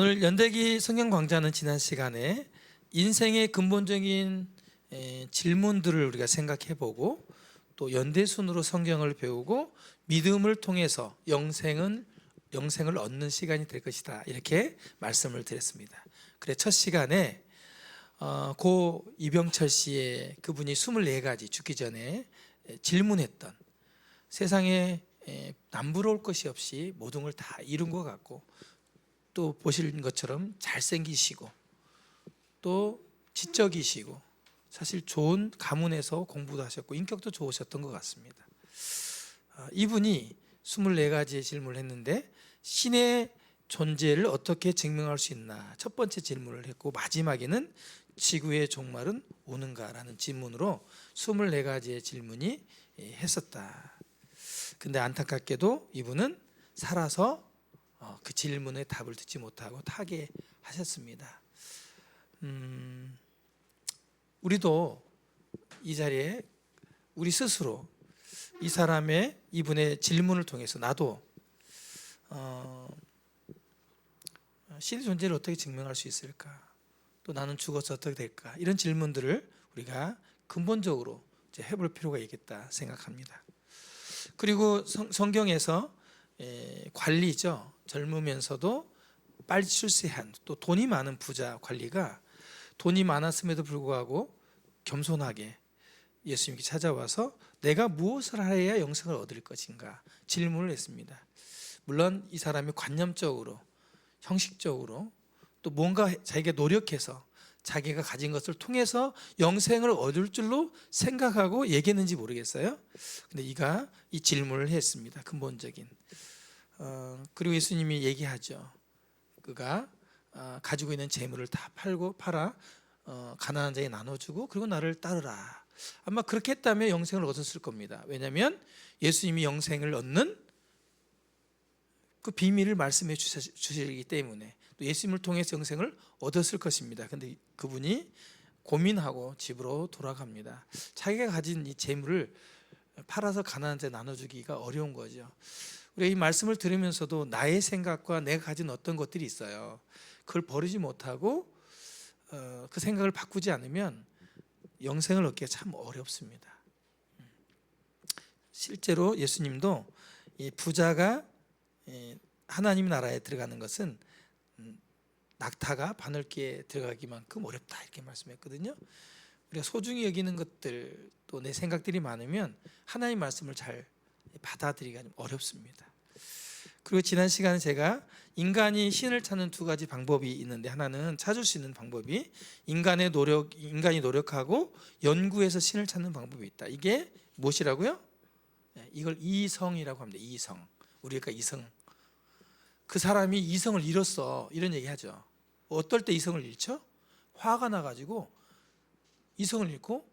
오늘 연대기 성경광자는 지난 시간에 인생의 근본적인 질문들을 우리가 생각해보고 또 연대순으로 성경을 배우고 믿음을 통해서 영생을 얻는 시간이 될 것이다, 이렇게 말씀을 드렸습니다. 그래, 첫 시간에 고 이병철 씨의 그분이 24가지 죽기 전에 질문했던, 세상에 남부러울 것이 없이 모든 걸 다 이룬 것 같고 또 보시는 것처럼 잘생기시고 또 지적이시고 사실 좋은 가문에서 공부도 하셨고 인격도 좋으셨던 것 같습니다. 이분이 24가지의 질문을 했는데 신의 존재를 어떻게 증명할 수 있나, 첫 번째 질문을 했고, 마지막에는 지구의 종말은 오는가라는 질문으로 24가지의 질문이 했었다. 근데 안타깝게도 이분은 살아서 그 질문에 답을 듣지 못하고 타계하셨습니다. 우리도 이 자리에 우리 스스로 이분의 질문을 통해서 나도 신의 존재를 어떻게 증명할 수 있을까, 또 나는 죽어서 어떻게 될까, 이런 질문들을 우리가 근본적으로 이제 해볼 필요가 있겠다 생각합니다. 그리고 성경에서 관리죠. 젊으면서도 빨리 출세한, 또 돈이 많은 부자 관리가 돈이 많았음에도 불구하고 겸손하게 예수님께 찾아와서 내가 무엇을 해야 영생을 얻을 것인가 질문을 했습니다. 물론 이 사람이 관념적으로, 형식적으로 또 뭔가 자기가 노력해서 자기가 가진 것을 통해서 영생을 얻을 줄로 생각하고 얘기했는지 모르겠어요. 근데 이가 이 질문을 했습니다. 근본적인. 그리고 예수님이 얘기하죠. 그가 가지고 있는 재물을 다 팔아 가난한 자에게 나눠주고 그리고 나를 따르라. 아마 그렇게 했다면 영생을 얻었을 겁니다. 왜냐하면 예수님이 영생을 얻는 그 비밀을 말씀해 주시기 때문에, 또 예수님을 통해서 영생을 얻었을 것입니다. 그런데 그분이 고민하고 집으로 돌아갑니다. 자기가 가진 이 재물을 팔아서 가난한 자에 나눠주기가 어려운 거죠. 우리가 이 말씀을 들으면서도 나의 생각과 내가 가진 어떤 것들이 있어요. 그걸 버리지 못하고 그 생각을 바꾸지 않으면 영생을 얻기가 참 어렵습니다. 실제로 예수님도 이 부자가 하나님 나라에 들어가는 것은 낙타가 바늘기에 들어가기만큼 어렵다, 이렇게 말씀했거든요. 우리가 소중히 여기는 것들, 또 내 생각들이 많으면 하나님 말씀을 잘 받아들이기가 좀 어렵습니다. 그리고 지난 시간에 제가 인간이 신을 찾는 2가지 방법이 있는데, 하나는 찾을 수 있는 방법이 인간이 노력하고 연구해서 신을 찾는 방법이 있다. 이게 무엇이라고요? 이걸 이성이라고 합니다. 이성. 우리가 이성. 그 사람이 이성을 잃었어, 이런 얘기 하죠. 어떨 때 이성을 잃죠? 화가 나가지고 이성을 잃고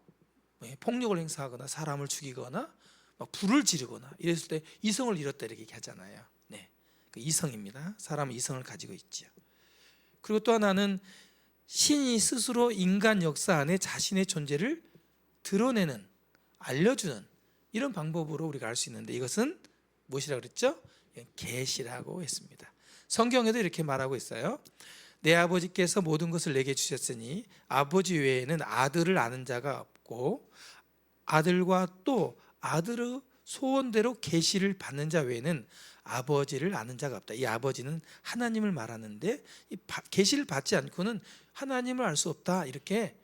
폭력을 행사하거나 사람을 죽이거나 막 불을 지르거나 이랬을 때 이성을 잃었다, 이렇게 얘기하잖아요. 네, 그 이성입니다. 사람은 이성을 가지고 있죠. 그리고 또 하나는 신이 스스로 인간 역사 안에 자신의 존재를 드러내는, 알려주는 이런 방법으로 우리가 알 수 있는데, 이것은 무엇이라고 그랬죠? 계시라고 했습니다. 성경에도 이렇게 말하고 있어요. 내 아버지께서 모든 것을 내게 주셨으니 아버지 외에는 아들을 아는 자가 없고 아들과 또 아들의 소원대로 계시를 받는 자 외에는 아버지를 아는 자가 없다. 이 아버지는 하나님을 말하는데 이 계시를 받지 않고는 하나님을 알 수 없다, 이렇게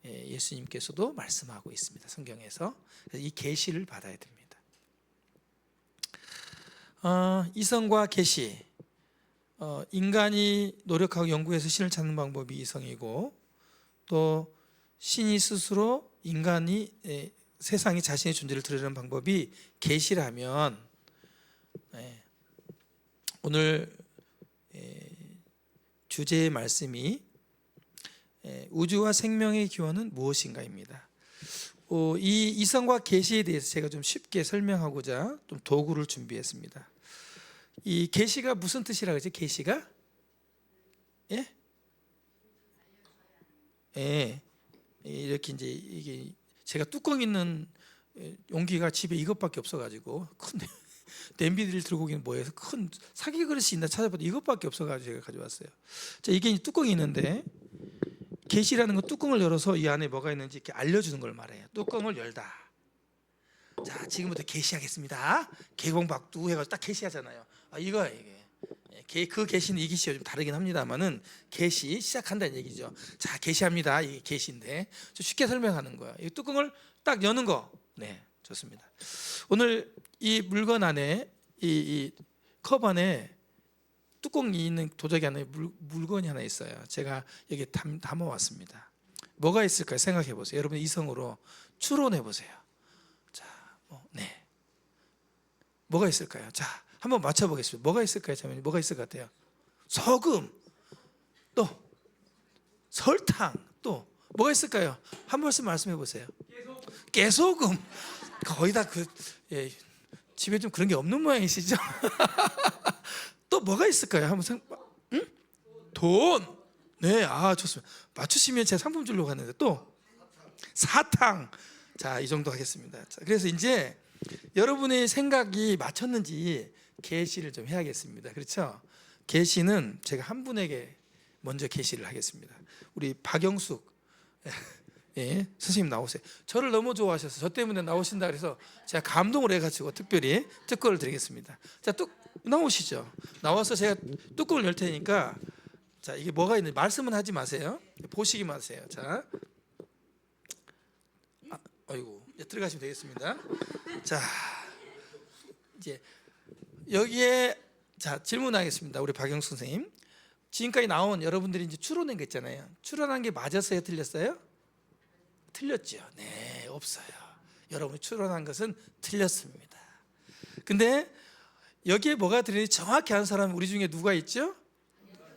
예수님께서도 말씀하고 있습니다. 성경에서. 이 계시를 받아야 됩니다. 이성과 계시. 인간이 노력하고 연구해서 신을 찾는 방법이 이성이고, 또 신이 스스로 인간이 세상에 자신의 존재를 드러내는 방법이 계시라면, 오늘 주제의 말씀이 우주와 생명의 기원은 무엇인가입니다. 이 이성과 계시에 대해서 제가 좀 쉽게 설명하고자 좀 도구를 준비했습니다. 이 계시가 무슨 뜻이라고 하죠? 계시가? 예? 예. 이렇게 이제 이게 제가 뚜껑 있는 용기가 집에 이것밖에 없어가지고, 근데 냄비를 들고 오기는 뭐예요? 큰 사기 그릇이 있나 찾아봤더니 이것밖에 없어가지고 제가 가져왔어요. 자, 이게 뚜껑이 있는데 계시라는 건 뚜껑을 열어서 이 안에 뭐가 있는지 이렇게 알려주는 걸 말해요. 뚜껑을 열다. 자, 지금부터 계시하겠습니다. 개공박두 해가지고 딱 계시하잖아요. 아, 이거예요 이게. 그 계시는 이 계시가 좀 다르긴 합니다만은 계시 시작한다는 얘기죠. 자, 계시합니다. 이게 계시인데 좀 쉽게 설명하는 거예요. 이 뚜껑을 딱 여는 거. 네, 좋습니다. 오늘 이 물건 안에 이 컵 안에 뚜껑이 있는 도자기 안에 물건이 하나 있어요. 제가 여기 담아왔습니다. 뭐가 있을까요? 생각해 보세요. 여러분 이성으로 추론해 보세요. 자, 네, 뭐가 있을까요? 자, 한번 맞춰보겠습니다. 뭐가 있을까요? 자매님, 뭐가 있을 것 같아요? 소금, 또 설탕, 또 뭐가 있을까요? 한 말씀 말씀해 보세요. 깨소금. 거의 다 예, 집에 좀 그런 게 없는 모양이시죠? 또 뭐가 있을까요? 한번 응? 돈. 네, 아 좋습니다. 맞추시면 제가 상품 주려고 하는데 또 사탕. 자, 이 정도 하겠습니다. 자, 그래서 이제 여러분의 생각이 맞췄는지 계시를 좀 해야겠습니다. 그렇죠? 계시는 제가 한 분에게 먼저 계시를 하겠습니다. 우리 박영숙 예, 선생님 나오세요. 저를 너무 좋아하셔서 저 때문에 나오신다 그래서 제가 감동을 해가지고 특별히 특권을 드리겠습니다. 자, 나오시죠. 나와서 제가 뚜껑을 열 테니까 자, 이게 뭐가 있는지 말씀은 하지 마세요. 보시기만 하세요. 자, 아이고, 들어가시면 되겠습니다. 자, 이제 여기에 자 질문하겠습니다. 우리 박영수 선생님, 지금까지 나온 여러분들이 이제 추론한 게 있잖아요. 추론한 게 맞았어요? 틀렸어요? 틀렸죠. 네, 없어요. 여러분이 추론한 것은 틀렸습니다. 근데 여기에 뭐가 들어있는지 정확히 아는 사람은 우리 중에 누가 있죠?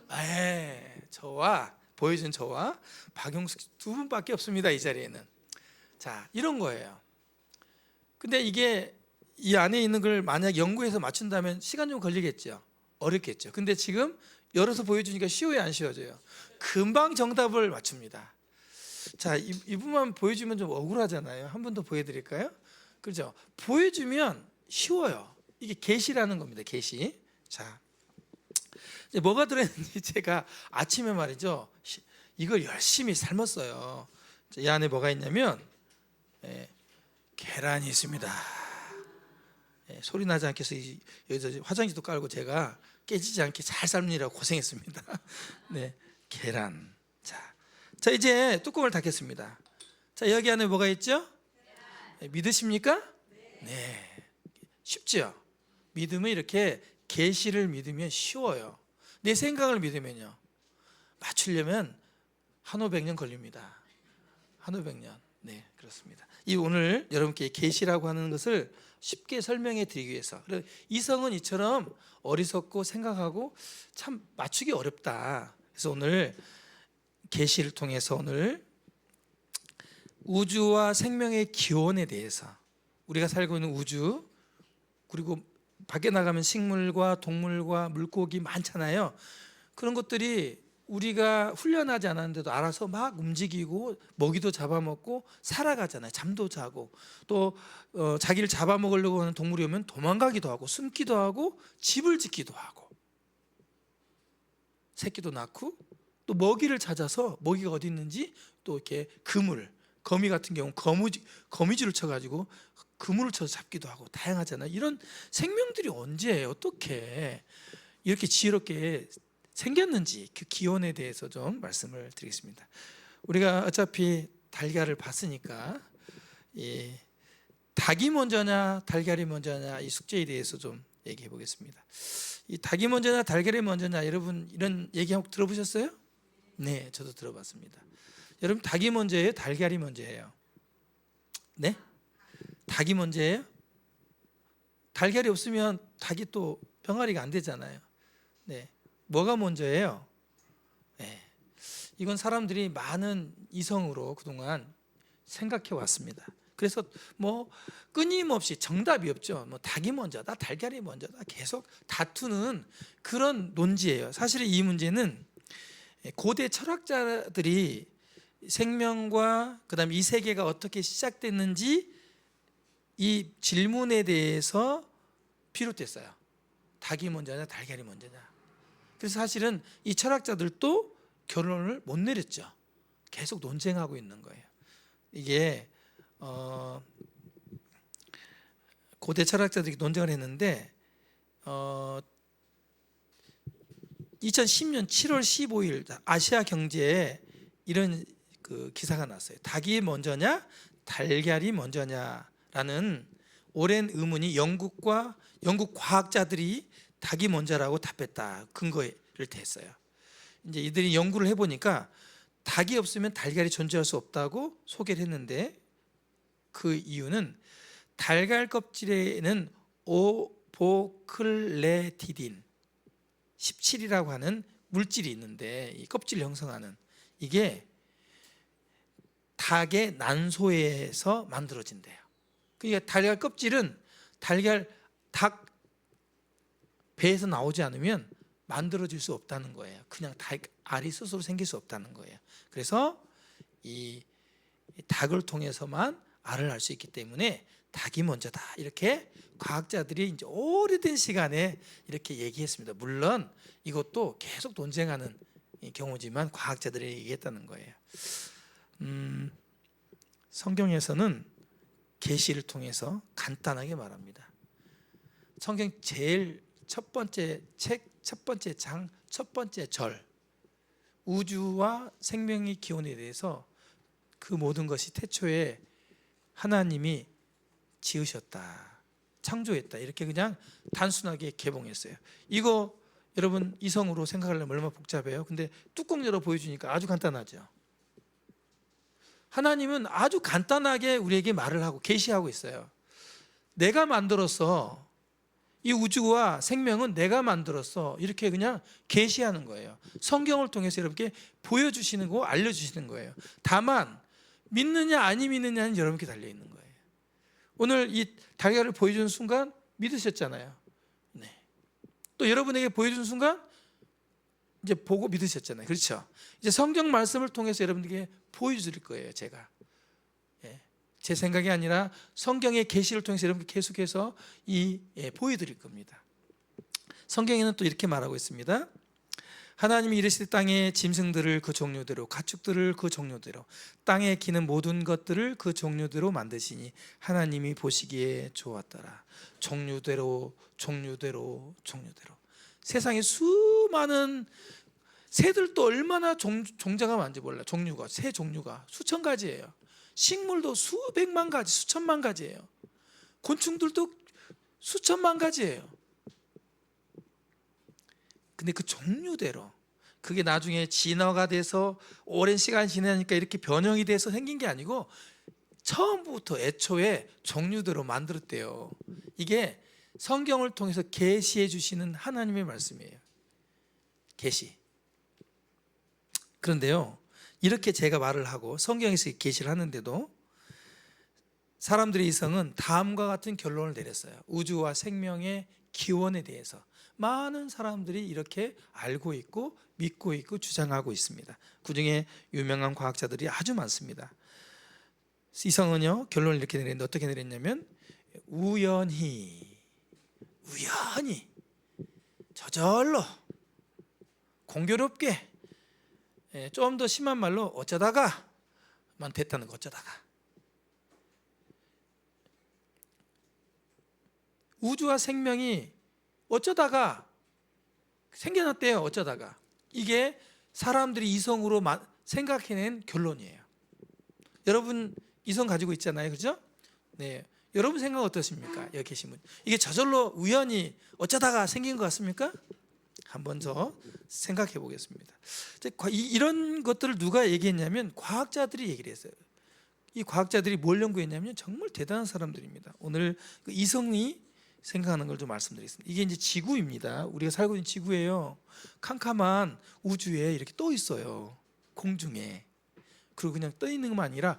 네, 저와 보여준 저와 박영숙 두 분밖에 없습니다. 이 자리에는. 자, 이런 거예요. 근데 이게 이 안에 있는 걸 만약 연구해서 맞춘다면 시간 좀 걸리겠죠. 어렵겠죠. 근데 지금 열어서 보여주니까 쉬워요, 안 쉬워져요? 금방 정답을 맞춥니다. 자, 이분만 보여주면 좀 억울하잖아요. 한 번 더 보여드릴까요? 그렇죠? 보여주면 쉬워요. 이게 계시라는 겁니다. 계시. 자, 이제 뭐가 들어있는지 제가 아침에 말이죠, 이걸 열심히 삶았어요. 자, 이 안에 뭐가 있냐면 계란이 있습니다. 소리 나지 않게 해서 여기서 화장지도 깔고 제가 깨지지 않게 잘 삶느라고 고생했습니다. 네, 계란. 자, 이제 뚜껑을 닫겠습니다. 자, 여기 안에 뭐가 있죠? 믿으십니까? 네, 쉽죠? 믿으면 이렇게 계시를 믿으면 쉬워요. 내 생각을 믿으면요, 맞추려면 한오 백년 걸립니다. 한오 백년. 네, 그렇습니다. 이 오늘 여러분께 계시라고 하는 것을 쉽게 설명해 드리기 위해서, 이성은 이처럼 어리석고 생각하고 참 맞추기 어렵다. 그래서 오늘 계시를 통해서 오늘 우주와 생명의 기원에 대해서, 우리가 살고 있는 우주, 그리고 밖에 나가면 식물과 동물과 물고기 많잖아요. 그런 것들이 우리가 훈련하지 않았는데도 알아서 막 움직이고 먹이도 잡아먹고 살아가잖아요. 잠도 자고, 또 자기를 잡아먹으려고 하는 동물이 오면 도망가기도 하고 숨기도 하고 집을 짓기도 하고 새끼도 낳고, 또 먹이를 찾아서 먹이가 어디 있는지 또 이렇게 거미 같은 경우 거미줄을 쳐가지고 그물을 쳐서 잡기도 하고 다양하잖아요. 이런 생명들이 언제 어떻게 이렇게 지혜롭게 생겼는지 그 기원에 대해서 좀 말씀을 드리겠습니다. 우리가 어차피 달걀을 봤으니까 이 닭이 먼저냐 달걀이 먼저냐 이 숙제에 대해서 좀 얘기해 보겠습니다. 이 닭이 먼저냐 달걀이 먼저냐, 여러분 이런 얘기 한번 들어보셨어요? 네, 저도 들어봤습니다. 여러분, 닭이 먼저예요? 달걀이 먼저예요? 네? 닭이 먼저예요? 달걀이 없으면 닭이 또 병아리가 안 되잖아요. 네, 뭐가 먼저예요? 네, 이건 사람들이 많은 이성으로 그동안 생각해 왔습니다. 그래서 뭐 끊임없이 정답이 없죠. 뭐 닭이 먼저다, 달걀이 먼저다, 계속 다투는 그런 논지예요. 사실 이 문제는 고대 철학자들이 생명과 그다음에 이 세계가 어떻게 시작됐는지 이 질문에 대해서 비롯됐어요. 닭이 먼저냐 달걀이 먼저냐. 그래서 사실은 이 철학자들도 결론을 못 내렸죠. 계속 논쟁하고 있는 거예요. 이게 고대 철학자들이 논쟁을 했는데 2010년 7월 15일 아시아 경제에 이런 그 기사가 났어요. 닭이 먼저냐 달걀이 먼저냐라는 오랜 의문이 영국 과학자들이 닭이 먼저라고 답했다. 근거를 댔어요. 이제 이들이 연구를 해보니까 닭이 없으면 달걀이 존재할 수 없다고 소개를 했는데 그 이유는 달걀 껍질에는 오보클레티딘 17이라고 하는 물질이 있는데 이 껍질을 형성하는 이게 닭의 난소에서 만들어진대요. 그러니까 달걀 껍질은 닭 배에서 나오지 않으면 만들어질 수 없다는 거예요. 그냥 알이 스스로 생길 수 없다는 거예요. 그래서 이 닭을 통해서만 알을 알 수 있기 때문에 닭이 먼저다. 이렇게 과학자들이 이제 오래된 시간에 이렇게 얘기했습니다. 물론 이것도 계속 논쟁하는 경우지만 과학자들이 얘기했다는 거예요. 성경에서는 계시를 통해서 간단하게 말합니다. 성경 제일 첫 번째 책, 첫 번째 장, 첫 번째 절, 우주와 생명의 기원에 대해서 그 모든 것이 태초에 하나님이 지으셨다, 창조했다, 이렇게 그냥 단순하게 개봉했어요. 이거 여러분 이성으로 생각하려면 얼마나 복잡해요. 근데 뚜껑 열어 보여주니까 아주 간단하죠. 하나님은 아주 간단하게 우리에게 말을 하고 계시하고 있어요. 내가 만들었어. 이 우주와 생명은 내가 만들었어. 이렇게 그냥 계시하는 거예요. 성경을 통해서 여러분께 보여주시는 거, 알려주시는 거예요. 다만 믿느냐 아니 믿느냐는 여러분께 달려있는 거예요. 오늘 이 달걀을 보여주는 순간 믿으셨잖아요. 네. 또 여러분에게 보여주는 순간 이제 보고 믿으셨잖아요. 그렇죠? 이제 성경 말씀을 통해서 여러분에게 보여드릴 거예요. 제가 제 생각이 아니라 성경의 계시를 통해서 여러분께 계속해서 보여드릴 겁니다. 성경에는 또 이렇게 말하고 있습니다. 하나님이 이르시되 땅의 짐승들을 그 종류대로, 가축들을 그 종류대로, 땅에 기는 모든 것들을 그 종류대로 만드시니 하나님이 보시기에 좋았더라. 종류대로 종류대로 종류대로. 세상에 수많은 새들도 얼마나 종자가 많은지 몰라요. 종류가, 새 종류가 수천 가지예요. 식물도 수백만 가지, 수천만 가지예요. 곤충들도 수천만 가지예요. 근데 그 종류대로, 그게 나중에 진화가 돼서 오랜 시간이 지나니까 이렇게 변형이 돼서 생긴 게 아니고 처음부터 애초에 종류대로 만들었대요. 이게 성경을 통해서 계시해 주시는 하나님의 말씀이에요. 계시. 그런데요, 이렇게 제가 말을 하고 성경에서 계시를 하는데도 사람들의 이성은 다음과 같은 결론을 내렸어요. 우주와 생명의 기원에 대해서 많은 사람들이 이렇게 알고 있고 믿고 있고 주장하고 있습니다. 그중에 유명한 과학자들이 아주 많습니다. 이성은요, 결론을 이렇게 내렸는데 어떻게 내렸냐면 우연히 저절로 공교롭게, 좀 더 심한 말로 어쩌다가만 됐다는 거. 어쩌다가 우주와 생명이 어쩌다가 생겨났대요. 어쩌다가. 이게 사람들이 이성으로 생각해낸 결론이에요. 여러분 이성 가지고 있잖아요, 그죠? 네, 여러분 생각 어떠십니까? 여기 계신 분, 이게 저절로 우연히 어쩌다가 생긴 것 같습니까? 한번 더 생각해 보겠습니다. 이런 것들을 누가 얘기했냐면 과학자들이 얘기를 했어요. 이 과학자들이 뭘 연구했냐면 정말 대단한 사람들입니다. 오늘 그 이성이 생각하는 걸 좀 말씀드리겠습니다. 이게 이제 지구입니다. 우리가 살고 있는 지구예요. 캄캄한 우주에 이렇게 떠 있어요. 공중에. 그리고 그냥 떠 있는 것만 아니라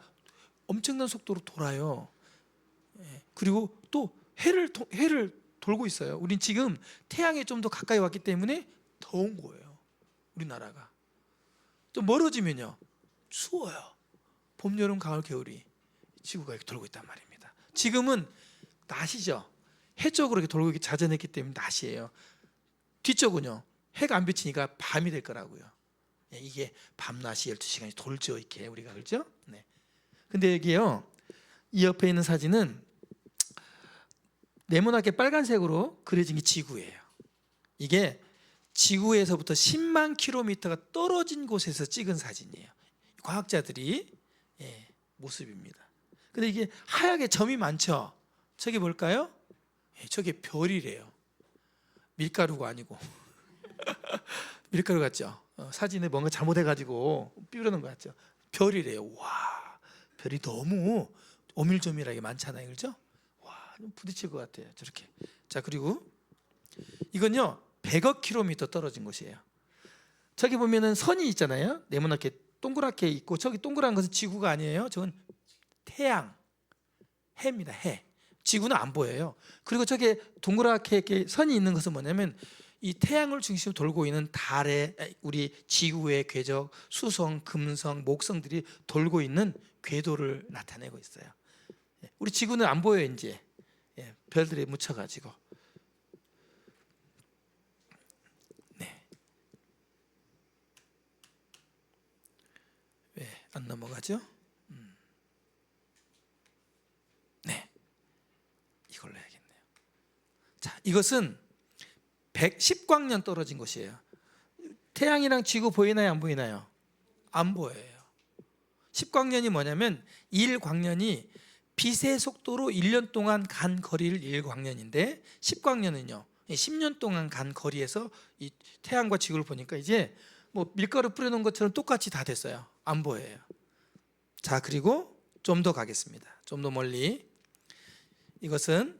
엄청난 속도로 돌아요. 그리고 또 해를 돌고 있어요. 우린 지금 태양에 좀 더 가까이 왔기 때문에 더운 거예요. 우리나라가 좀 멀어지면요 추워요. 봄, 여름, 가을, 겨울이 지구가 이렇게 돌고 있단 말입니다. 지금은 낮이죠. 해 쪽으로 이렇게 돌고 자전했기 때문에 낮이에요. 뒤쪽은요, 해가 안 비치니까 밤이 될 거라고요. 예, 이게 밤낮이 12시간이 돌죠, 이렇게 우리가. 그렇죠? 네. 근데 여기요, 이 옆에 있는 사진은 네모나게 빨간색으로 그려진 게 지구예요. 이게 지구에서부터 10만 킬로미터가 떨어진 곳에서 찍은 사진이에요. 과학자들이 모습입니다. 근데 이게 하얗게 점이 많죠. 저게 뭘까요? 저게 별이래요. 밀가루가 아니고 밀가루 같죠. 사진에 뭔가 잘못해가지고 삐부러는 것 같죠. 별이래요. 와, 별이 너무 오밀조밀하게 많잖아요, 그렇죠? 와, 부딪힐 것 같아요, 저렇게. 자, 그리고 이건요 100억 킬로미터 떨어진 곳이에요. 저기 보면은 선이 있잖아요. 네모나게 동그랗게 있고, 저기 동그란 것은 지구가 아니에요. 저건 태양, 해입니다. 해. 지구는 안 보여요. 그리고 저게 동그랗게 이렇게 선이 있는 것은 뭐냐면 이 태양을 중심으로 돌고 있는 달의, 우리 지구의 궤적, 수성, 금성, 목성들이 돌고 있는 궤도를 나타내고 있어요. 우리 지구는 안 보여요, 이제. 별들이 묻혀가지고. 네. 왜 안 넘어가죠? 네. 이걸로 해야겠네요. 자, 이것은 110광년 떨어진 곳이에요. 태양이랑 지구 보이나요, 안 보이나요? 안 보여요. 10광년이 뭐냐면 1광년이 빛의 속도로 1년 동안 간 거리를 1광년인데, 10광년은요 10년 동안 간 거리에서 이 태양과 지구를 보니까 이제 뭐 밀가루 뿌려놓은 것처럼 똑같이 다 됐어요. 안 보여요. 자, 그리고 좀 더 가겠습니다. 좀 더 멀리. 이것은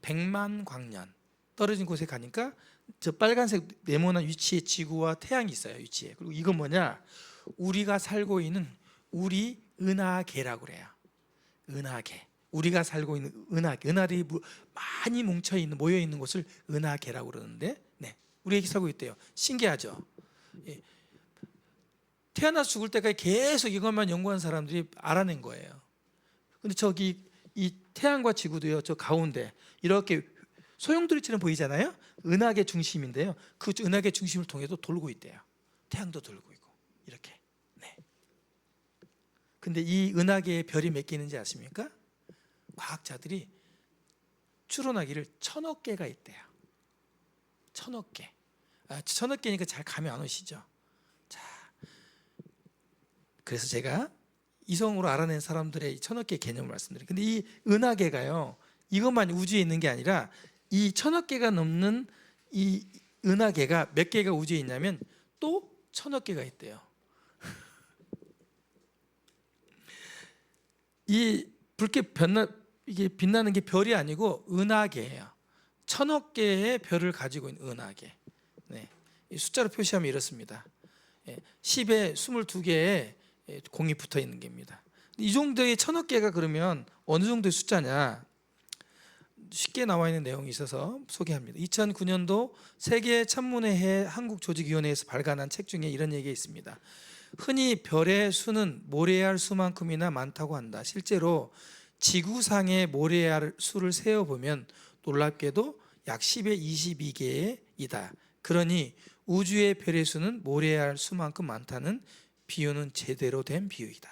100만 광년 떨어진 곳에 가니까 저 빨간색 네모난 위치에 지구와 태양이 있어요, 위치에. 그리고 이건 뭐냐, 우리가 살고 있는 우리 은하계라고 그래요. 은하계. 우리가 살고 있는 은하계, 은하들이 많이 뭉쳐 있는, 모여 있는 곳을 은하계라고 그러는데, 네, 우리 여기 살고 있대요. 신기하죠? 예. 태어나서 죽을 때까지 계속 이것만 연구한 사람들이 알아낸 거예요. 근데 저기 이 태양과 지구도요, 저 가운데 이렇게 소용돌이처럼 보이잖아요. 은하계 중심인데요, 그 은하계 중심을 통해서 돌고 있대요. 태양도 돌고 있고 이렇게. 네. 근데 이 은하계에 별이 몇 개 있는지 아십니까? 과학자들이 추론하기를 1000억 개가 있대요. 1000억 개. 1000억 개니까 잘 감이 안 오시죠? 자, 그래서 제가 이성으로 알아낸 사람들의 1000억 개 개념을 말씀드려요. 근데 이 은하계가요, 이것만 우주에 있는 게 아니라 이 1000억 개가 넘는 이 은하계가 몇 개가 우주에 있냐면 또 1000억 개가 있대요. 이 붉게 이게 빛나는 게 별이 아니고 은하계예요. 1000억 개의 별을 가지고 있는 은하계. 네. 숫자로 표시하면 이렇습니다. 10에 22개의 공이 붙어 있는 겁니다. 이 정도의 1000억 개가 그러면 어느 정도의 숫자냐? 쉽게 나와 있는 내용이 있어서 소개합니다. 2009년도 세계 천문회 한국조직위원회에서 발간한 책 중에 이런 얘기가 있습니다. 흔히 별의 수는 모래알 수만큼이나 많다고 한다. 실제로 지구상의 모래알 수를 세어보면 놀랍게도 약 10의 22개이다. 그러니 우주의 별의 수는 모래알 수만큼 많다는 비유는 제대로 된 비유이다.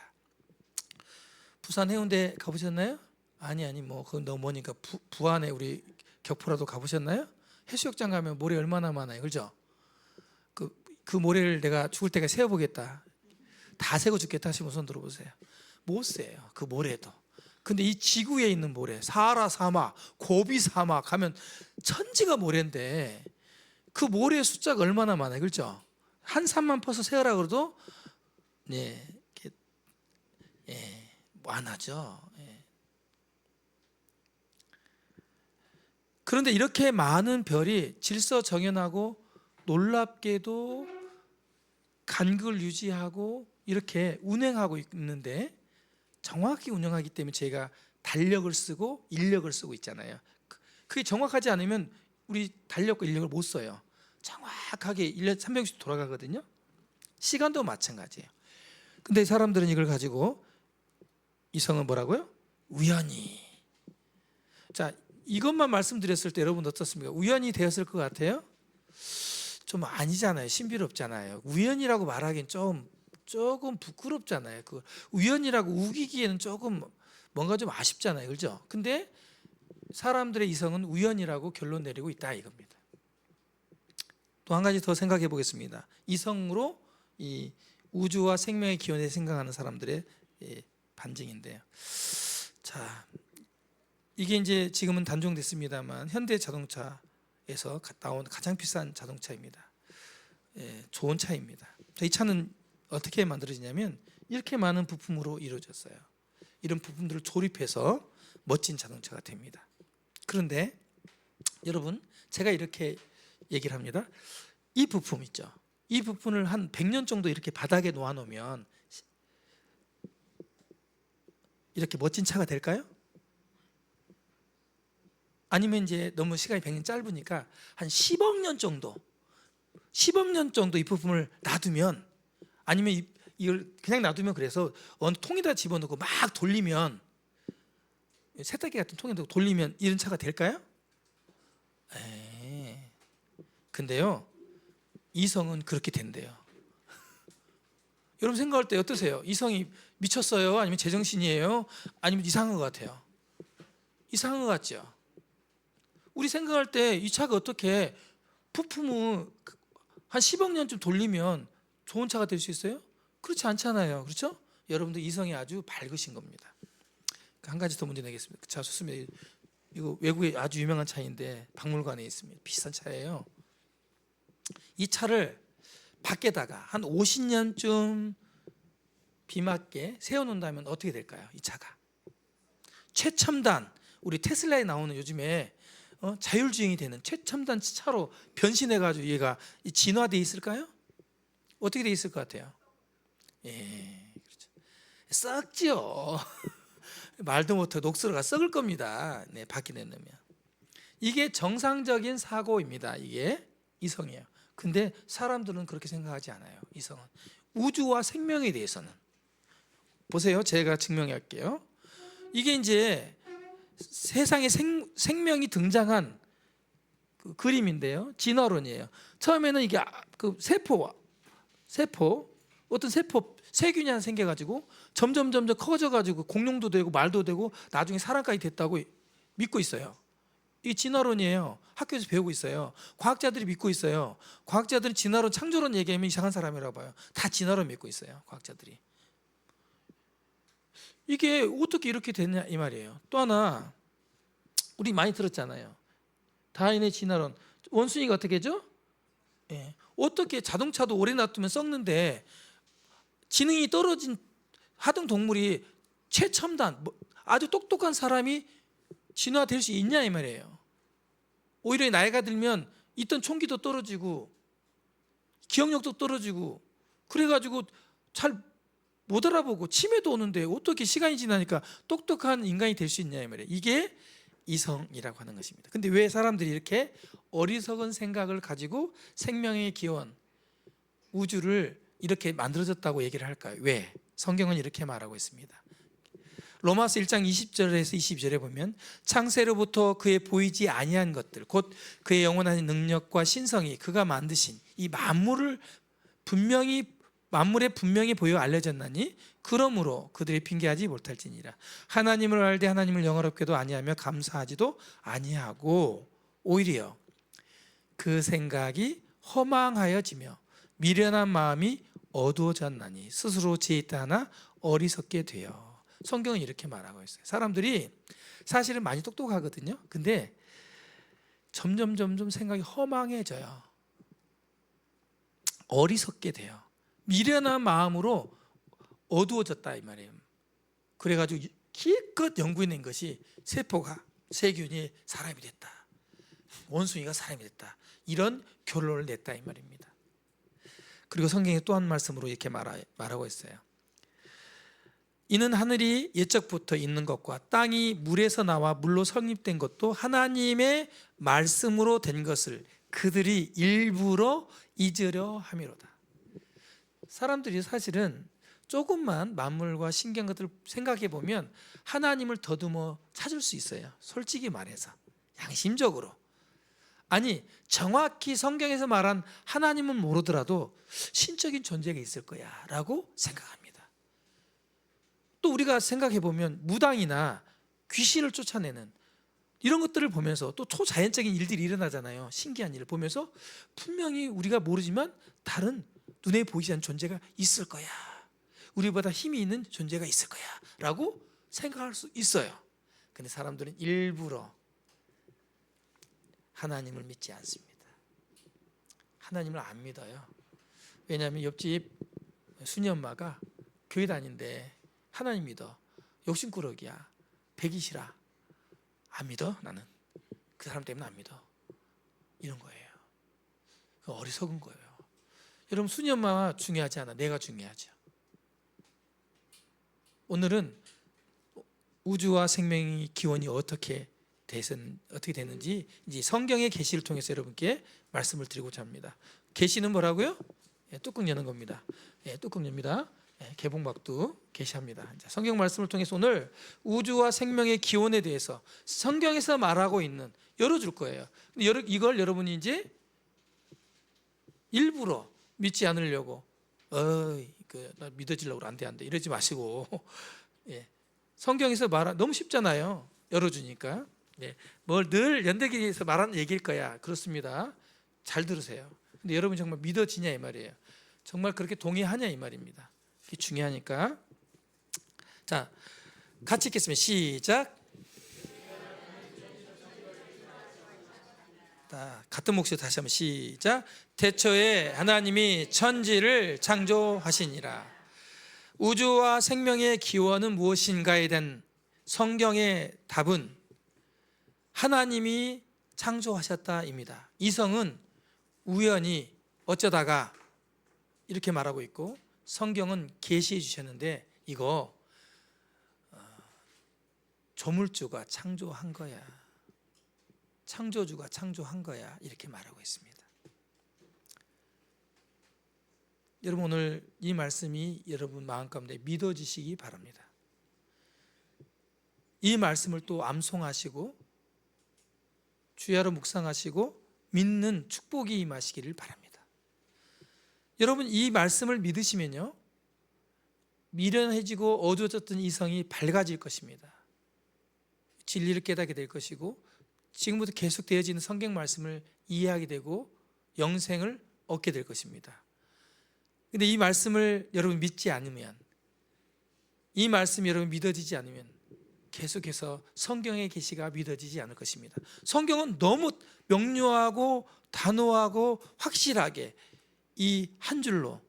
부산 해운대 가보셨나요? 아니 뭐 그건 너무 머니까 부안에 우리 격포라도 가보셨나요? 해수욕장 가면 모래 얼마나 많아요, 그렇죠? 그 모래를 내가 죽을 때까지 세어보겠다, 다 세고 죽겠다 하시면 손 들어보세요. 못 세요, 그 모래도. 근데 이 지구에 있는 모래, 사하라 사막, 고비 사막 가면 천지가 모래인데 그 모래의 숫자가 얼마나 많아요, 그렇죠? 한 산만 퍼서 세어라 그래도 많아죠. 그런데 이렇게 많은 별이 질서정연하고 놀랍게도 간극을 유지하고 이렇게 운행하고 있는데, 정확히 운영하기 때문에 제가 달력을 쓰고 인력을 쓰고 있잖아요. 그게 정확하지 않으면 우리 달력과 인력을 못 써요. 정확하게 1년 360도 돌아가거든요. 시간도 마찬가지예요. 근데 사람들은 이걸 가지고 이성은 뭐라고요? 우연히. 자, 이것만 말씀드렸을 때 여러분 어떻습니까? 우연이 되었을 것 같아요? 좀 아니잖아요. 신비롭잖아요. 우연이라고 말하기엔 조금 부끄럽잖아요. 그 우연이라고 우기기에는 조금 뭔가 좀 아쉽잖아요. 그렇죠? 근데 사람들의 이성은 우연이라고 결론 내리고 있다 이겁니다. 또 한 가지 더 생각해 보겠습니다. 이성으로 이 우주와 생명의 기원에 생각하는 사람들의 반증인데요. 자, 이게 이제 지금은 단종됐습니다만 현대 자동차에서 나온 가장 비싼 자동차입니다. 좋은 차입니다. 이 차는 어떻게 만들어지냐면 이렇게 많은 부품으로 이루어졌어요. 이런 부품들을 조립해서 멋진 자동차가 됩니다. 그런데 여러분, 제가 이렇게 얘기를 합니다. 이 부품 있죠. 이 부품을 한 100년 정도 이렇게 바닥에 놓아 놓으면 이렇게 멋진 차가 될까요? 아니면 이제 너무 시간이 100년 짧으니까 한 10억 년 정도 이 부품을 놔두면, 아니면 이걸 그냥 놔두면, 그래서 어느 통에다 집어넣고 막 돌리면, 세탁기 같은 통에다 돌리면 이런 차가 될까요? 근데요, 이성은 그렇게 된대요. 여러분 생각할 때 어떠세요? 이성이 미쳤어요? 아니면 제정신이에요? 아니면 이상한 것 같아요? 이상한 것 같죠? 우리 생각할 때 이 차가 어떻게 부품을 한 10억 년쯤 돌리면 좋은 차가 될 수 있어요? 그렇지 않잖아요. 그렇죠? 여러분들 이성이 아주 밝으신 겁니다. 한 가지 더 문제 내겠습니다. 자, 좋습니다. 이거 외국에 아주 유명한 차인데 박물관에 있습니다. 비싼 차예요. 이 차를 밖에다가 한 50년쯤 비 맞게 세워놓는다면 어떻게 될까요? 이 차가 최첨단, 우리 테슬라에 나오는 요즘에 자율주행이 되는 최첨단 차로 변신해가지고 얘가 진화되어 있을까요? 어떻게 되어 있을 것 같아요? 그렇죠. 썩지요. 말도 못하고 녹슬어가 썩을 겁니다. 밖에 내놓으면. 이게 정상적인 사고입니다. 이게 이성이에요. 근데 사람들은 그렇게 생각하지 않아요. 이성은 우주와 생명에 대해서는, 보세요. 제가 증명할게요. 이게 이제 세상에 생명이 등장한 그 그림인데요. 진화론이에요. 처음에는 이게 그 세포 어떤 세균이 하나 생겨가지고 점점 커져가지고 공룡도 되고 말도 되고 나중에 사람까지 됐다고 믿고 있어요. 이 진화론이에요. 학교에서 배우고 있어요. 과학자들이 믿고 있어요. 과학자들은 진화론, 창조론 얘기하면 이상한 사람이라고 봐요. 다 진화론 믿고 있어요. 과학자들이. 이게 어떻게 이렇게 됐냐 이 말이에요. 또 하나, 우리 많이 들었잖아요. 다윈의 진화론. 원숭이가 어떻게 하죠? 어떻게 자동차도 오래 놔두면 썩는데 지능이 떨어진 하등 동물이 최첨단 아주 똑똑한 사람이 진화될 수 있냐 이 말이에요. 오히려 나이가 들면 있던 총기도 떨어지고 기억력도 떨어지고 그래가지고 잘 못 알아보고 치매도 오는데 어떻게 시간이 지나니까 똑똑한 인간이 될 수 있냐 이 말이에요. 이게 이성이라고 하는 것입니다. 근데 왜 사람들이 이렇게 어리석은 생각을 가지고 생명의 기원, 우주를 이렇게 만들어졌다고 얘기를 할까요? 왜? 성경은 이렇게 말하고 있습니다. 로마서 1장 20절에서 22절에 보면 창세로부터 그의 보이지 아니한 것들 곧 그의 영원한 능력과 신성이 그가 만드신 이 만물에 분명히 보여 알려졌나니 그러므로 그들이 핑계하지 못할지니라. 하나님을 알되 하나님을 영화롭게도 아니하며 감사하지도 아니하고 오히려 그 생각이 허망하여지며 미련한 마음이 어두워졌나니 스스로 지혜있다 하나 어리석게 되어. 성경은 이렇게 말하고 있어요. 사람들이 사실은 많이 똑똑하거든요. 근데 점점 생각이 허망해져요. 어리석게 돼요. 미련한 마음으로 어두워졌다 이 말이에요. 그래가지고 기껏 연구해낸 것이 세균이 사람이 됐다, 원숭이가 사람이 됐다, 이런 결론을 냈다 이 말입니다. 그리고 성경에 또 한 말씀으로 이렇게 말하고 있어요. 이는 하늘이 옛적부터 있는 것과 땅이 물에서 나와 물로 성립된 것도 하나님의 말씀으로 된 것을 그들이 일부러 잊으려 함이로다. 사람들이 사실은 조금만 만물과 신기한 것들을 생각해 보면 하나님을 더듬어 찾을 수 있어요. 솔직히 말해서. 양심적으로. 아니, 정확히 성경에서 말한 하나님은 모르더라도 신적인 존재가 있을 거야 라고 생각합니다. 또 우리가 생각해 보면 무당이나 귀신을 쫓아내는 이런 것들을 보면서 또 초자연적인 일들이 일어나잖아요. 신기한 일을 보면서 분명히 우리가 모르지만 다른 눈에 보이지 않는 존재가 있을 거야, 우리보다 힘이 있는 존재가 있을 거야 라고 생각할 수 있어요. 근데 사람들은 일부러 하나님을 믿지 않습니다. 하나님을 안 믿어요. 왜냐하면 옆집 순이 엄마가 교회 다니는데 하나님 믿어, 욕심꾸러기야, 백이시라, 안 믿어? 나는 그 사람 때문에 안 믿어, 이런 거예요. 어리석은 거예요. 여러분, 순이 엄마가 중요하지 않아, 내가 중요하죠. 오늘은 우주와 생명의 기원이 어떻게 되는지 이제 성경의 계시를 통해서 여러분께 말씀을 드리고자 합니다. 계시는 뭐라고요? 뚜껑 여는 겁니다. 뚜껑 엽니다. 개봉박두 계시합니다. 성경 말씀을 통해서 오늘 우주와 생명의 기원에 대해서 성경에서 말하고 있는 열어줄 거예요. 근데 이걸 여러분이 이제 일부러 믿지 않으려고 나 믿어지려고 안 돼 이러지 마시고 성경에서 말한 너무 쉽잖아요. 열어주니까. 뭘 늘 연대기에서 말하는 얘기일 거야. 그렇습니다. 잘 들으세요. 근데 여러분 정말 믿어지냐 이 말이에요. 정말 그렇게 동의하냐 이 말입니다. 이게 중요하니까. 자, 같이 읽겠습니다. 시작. 같은 목소리 다시 한번 시작. 태초에 하나님이 천지를 창조하시니라. 우주와 생명의 기원은 무엇인가에 대한 성경의 답은 하나님이 창조하셨다입니다. 이성은 우연히 어쩌다가 이렇게 말하고 있고, 성경은 계시해 주셨는데 이거 조물주가 창조한 거야, 창조주가 창조한 거야, 이렇게 말하고 있습니다. 여러분, 오늘 이 말씀이 여러분 마음 가운데 믿어지시기 바랍니다. 이 말씀을 또 암송하시고 주야로 묵상하시고 믿는 축복이 임하시기를 바랍니다. 여러분, 이 말씀을 믿으시면요, 미련해지고 어두워졌던 이성이 밝아질 것입니다. 진리를 깨닫게 될 것이고 지금부터 계속 되어지는 성경 말씀을 이해하게 되고 영생을 얻게 될 것입니다. 근데 이 말씀을 여러분 믿지 않으면, 이 말씀이 여러분 믿어지지 않으면 계속해서 성경의 계시가 믿어지지 않을 것입니다. 성경은 너무 명료하고 단호하고 확실하게 이 한 줄로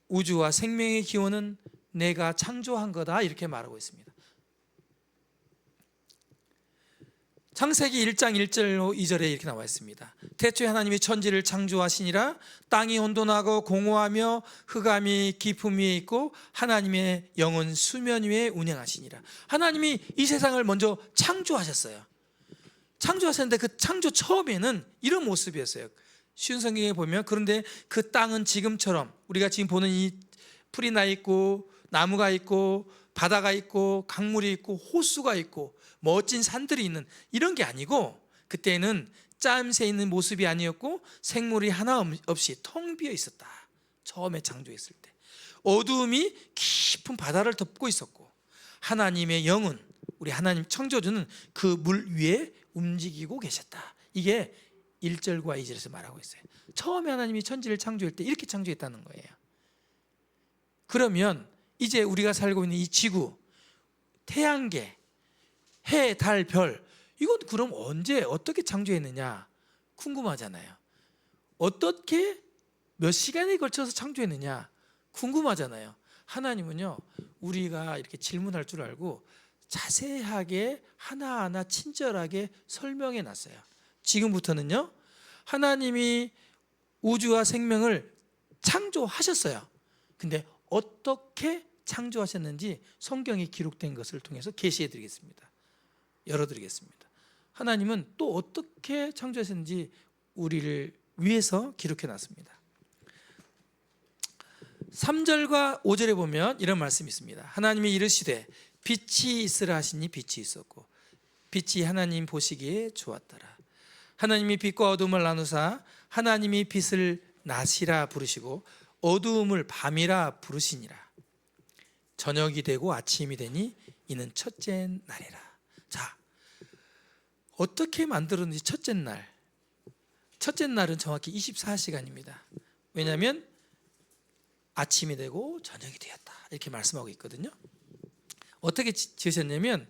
우주와 생명의 기원은 내가 창조한 거다 이렇게 말하고 있습니다. 창세기 1장 1절로 2절에 이렇게 나와 있습니다. 태초에 하나님이 천지를 창조하시니라. 땅이 혼돈하고 공허하며 흑암이 깊음 위에 있고 하나님의 영은 수면 위에 운행하시니라. 하나님이 이 세상을 먼저 창조하셨어요. 창조하셨는데 그 창조 처음에는 이런 모습이었어요. 쉬운 성경에 보면, 그런데 그 땅은 지금처럼 우리가 지금 보는 이 풀이 나 있고 나무가 있고 바다가 있고 강물이 있고 호수가 있고 멋진 산들이 있는 이런 게 아니고, 그때는 짜임새 있는 모습이 아니었고 생물이 하나 없이 텅 비어 있었다. 처음에 창조했을 때 어두움이 깊은 바다를 덮고 있었고 하나님의 영은, 우리 하나님 창조주는 그 물 위에 움직이고 계셨다. 이게 1절과 2절에서 말하고 있어요. 처음에 하나님이 천지를 창조할 때 이렇게 창조했다는 거예요. 그러면 이제 우리가 살고 있는 이 지구, 태양계, 해, 달, 별, 이건 그럼 언제 어떻게 창조했느냐 궁금하잖아요. 어떻게 몇 시간에 걸쳐서 창조했느냐 궁금하잖아요. 하나님은요, 우리가 이렇게 질문할 줄 알고 자세하게 하나하나 친절하게 설명해 놨어요. 지금부터는요, 하나님이 우주와 생명을 창조하셨어요. 근데 어떻게 창조하셨는지 성경에 기록된 것을 통해서 계시해 드리겠습니다. 열어드리겠습니다. 하나님은 또 어떻게 창조하셨는지 우리를 위해서 기록해 놨습니다. 3절과 5절에 보면 이런 말씀이 있습니다. 하나님이 이르시되 빛이 있으라 하시니 빛이 있었고 빛이 하나님 보시기에 좋았더라. 하나님이 빛과 어둠을 나누사 하나님이 빛을 낮이라 부르시고 어두움을 밤이라 부르시니라. 저녁이 되고 아침이 되니 이는 첫째 날이라. 자, 어떻게 만들었는지 첫째 날. 첫째 날은 정확히 24시간입니다. 왜냐하면 아침이 되고 저녁이 되었다 이렇게 말씀하고 있거든요. 어떻게 지으셨냐면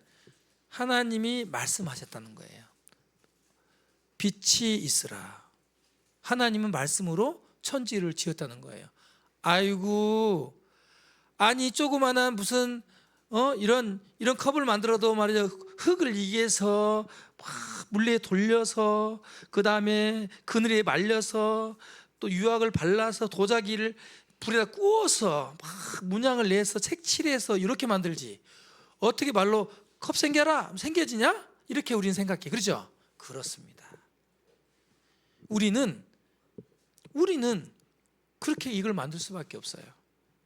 하나님이 말씀하셨다는 거예요. 빛이 있으라. 하나님은 말씀으로 천지를 지었다는 거예요. 아이고, 아니 조그마한 무슨 이런 컵을 만들어도 말이죠, 흙을 이겨서 막 물레에 돌려서 그 다음에 그늘에 말려서 또 유황을 발라서 도자기를 불에다 구워서 막 문양을 내서 색칠해서 이렇게 만들지. 어떻게 말로 컵 생겨라 생겨지냐? 이렇게 우리는 생각해. 그렇죠? 그렇습니다. 우리는 그렇게 이걸 만들 수밖에 없어요.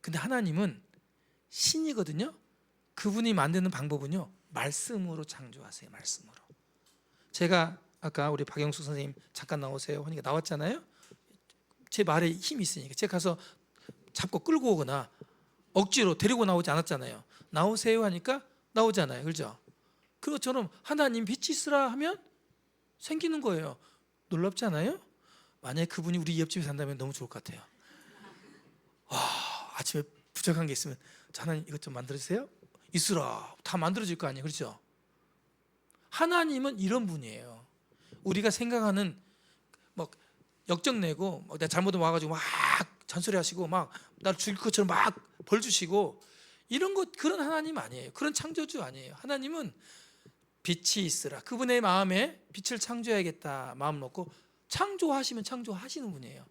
근데 하나님은 신이거든요. 그분이 만드는 방법은요, 말씀으로 창조하세요. 말씀으로. 제가 아까 우리 박영수 선생님 잠깐 나오세요 하니까 나왔잖아요. 제 말에 힘이 있으니까 제가 가서 잡고 끌고 오거나 억지로 데리고 나오지 않았잖아요. 나오세요 하니까 나오잖아요. 그렇죠? 그것처럼 하나님 빛이 있으라 하면 생기는 거예요. 놀랍지 않아요? 만약에 그분이 우리 옆집에 산다면 너무 좋을 것 같아요. 와, 아침에 부족한 게 있으면 하나님 이것 좀 만들어주세요. 있으라. 다 만들어질 거 아니에요. 그렇죠? 하나님은 이런 분이에요. 우리가 생각하는 막 역정내고 내가 잘못하면 와가지고 막 잔소리하시고 막 나를 죽일 것처럼 막 벌 주시고 이런 것, 그런 하나님 아니에요. 그런 창조주 아니에요. 하나님은 빛이 있으라. 그분의 마음에 빛을 창조해야겠다 마음 놓고 창조하시면 창조하시는 분이에요.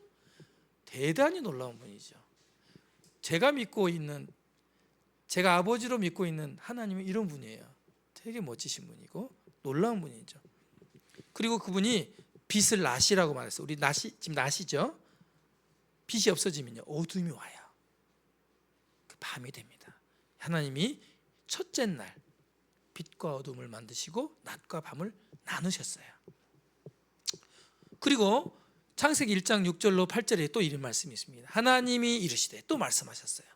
대단히 놀라운 분이죠. 제가 아버지로 믿고 있는 하나님은 이런 분이에요. 되게 멋지신 분이고 놀라운 분이죠. 그리고 그분이 빛을 낮이라고 말했어요. 우리 지금 낮이죠. 빛이 없어지면요, 어둠이 와요. 밤이 됩니다. 하나님이 첫째 날 빛과 어둠을 만드시고 낮과 밤을 나누셨어요. 그리고 창세기 1장 6절로 8절에 또 이런 말씀이 있습니다. 하나님이 이르시되, 또 말씀하셨어요.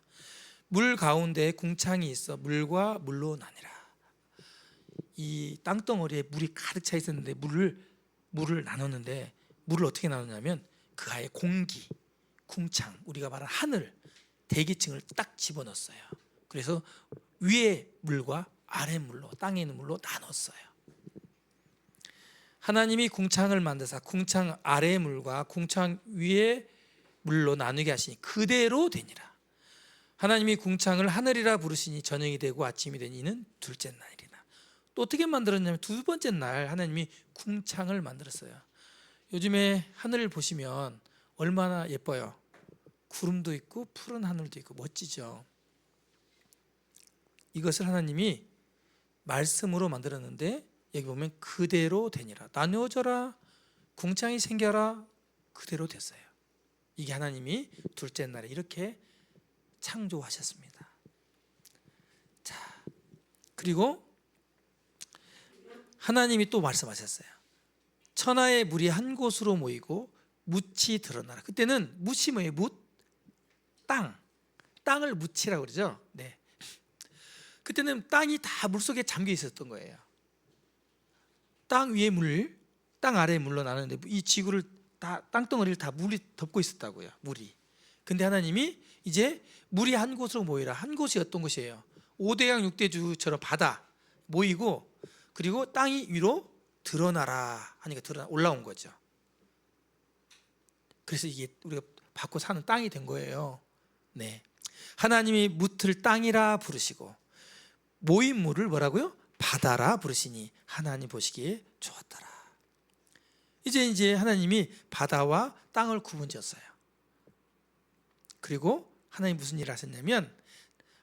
물 가운데 궁창이 있어 물과 물로 나뉘라. 이 땅덩어리에 물이 가득 차 있었는데 물을 나눴는데, 물을 어떻게 나누냐면 그 하에 공기, 궁창, 우리가 말하는 하늘, 대기층을 딱 집어넣었어요. 그래서 위에 물과 아래 물로, 땅에 있는 물로 나눴어요. 하나님이 궁창을 만드사 궁창 아래의 물과 궁창 위의 물로 나누게 하시니 그대로 되니라. 하나님이 궁창을 하늘이라 부르시니 저녁이 되고 아침이 되니는 둘째 날이라. 또 어떻게 만들었냐면 두 번째 날 하나님이 궁창을 만들었어요. 요즘에 하늘을 보시면 얼마나 예뻐요. 구름도 있고 푸른 하늘도 있고 멋지죠. 이것을 하나님이 말씀으로 만들었는데 여기 보면 그대로 되니라. 나누어져라, 궁창이 생겨라, 그대로 됐어요. 이게 하나님이 둘째 날에 이렇게 창조하셨습니다. 자, 그리고 하나님이 또 말씀하셨어요. 천하의 물이 한 곳으로 모이고 묻이 드러나라. 그때는 묻이 뭐예요? 땅을 묻이라고 그러죠. 네. 그때는 땅이 다 물속에 잠겨 있었던 거예요. 땅 위에 물, 땅 아래에 물로 나누는데 이 지구를 다, 땅덩어리를 다 물이 덮고 있었다고요. 물이. 근데 하나님이 이제 물이 한 곳으로 모이라. 한 곳이 어떤 곳이에요? 5대양 6대주처럼 바다 모이고, 그리고 땅이 위로 드러나라 하니까 올라온 거죠. 그래서 이게 우리가 받고 사는 땅이 된 거예요. 네. 하나님이 묻을 땅이라 부르시고 모인 물을 뭐라고요? 바다라 부르시니 하나님 보시기에 좋았더라. 이제 하나님이 바다와 땅을 구분지었어요. 그리고 하나님 무슨 일을 하셨냐면